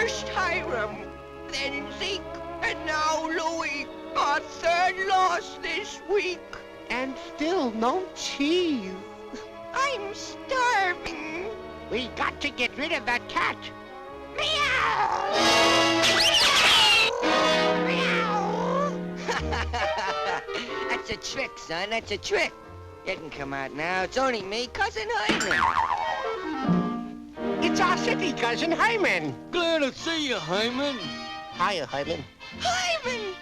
First Hiram, then Zeke, and now Louie. Our third loss this week. And still no cheese. I'm starving. We got to get rid of that cat. Meow! Meow! That's a trick, son. That's a trick. You can come out now. It's only me, Cousin Hyman. It's our city cousin, Hyman. Glad to see you, Hyman. Hiya, Hyman. Hyman!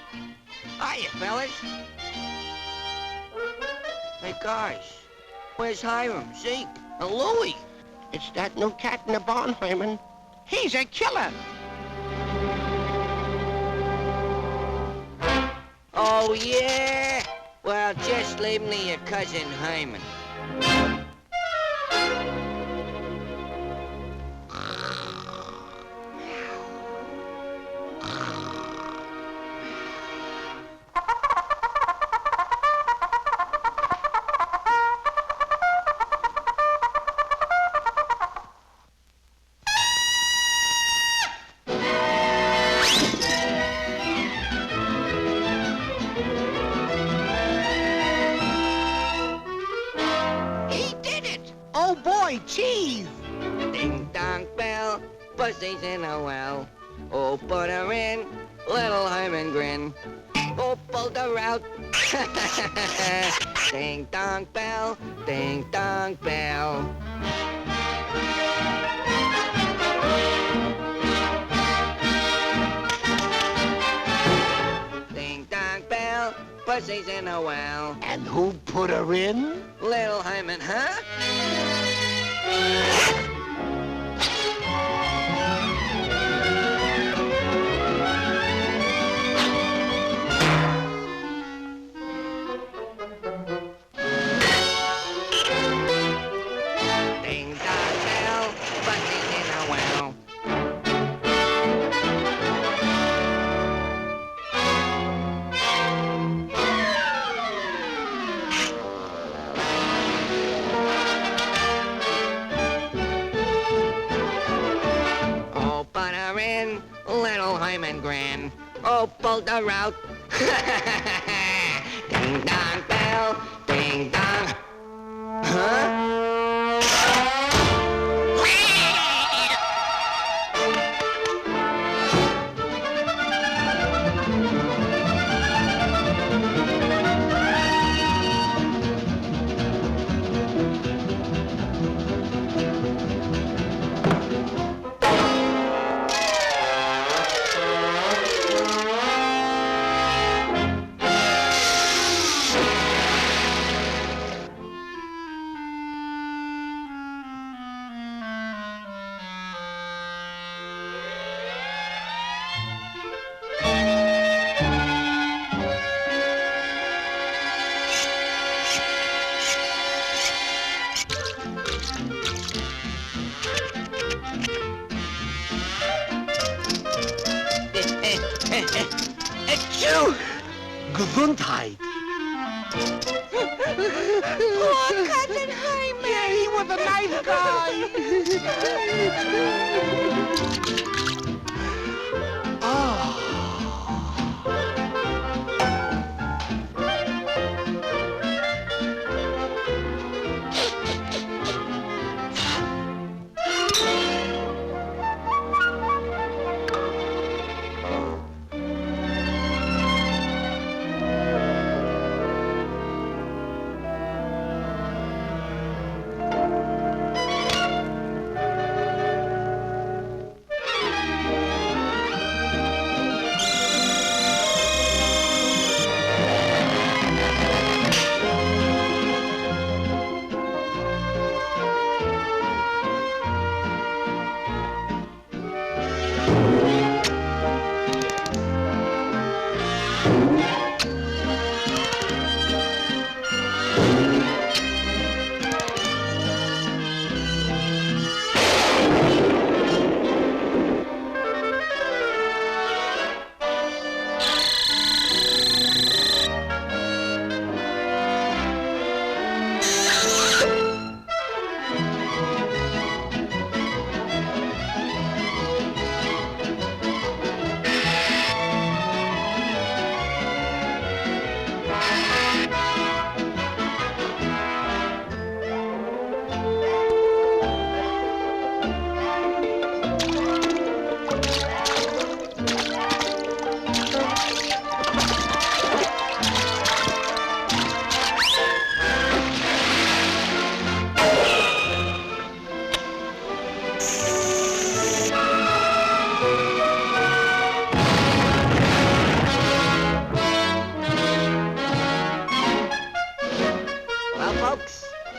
Hiya, fellas. Hey, guys. Where's Hiram, Zeke, and Louie? It's that new cat in the barn, Hyman. He's a killer. Oh, yeah? Well, just leave me your cousin Hyman. Oh boy, cheese! Ding dong bell, pussy's in a well. Oh, put her in, little Hyman grin. Oh, pulled her out. Ding dong bell, ding dong bell. Ding dong bell, pussy's in a well. And who put her in? Little Hyman, huh? Ding dong bell, pussy's in a well. Oh, put her in, little Hyman grin. Oh, pulled her out. Ding dong bell, ding dong. Huh? Achoo! Gesundheit. Poor Cousin Hyman. Yeah, he was a nice guy. Oh.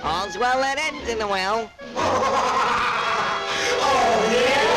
All's well that ends in a well. Oh, yeah?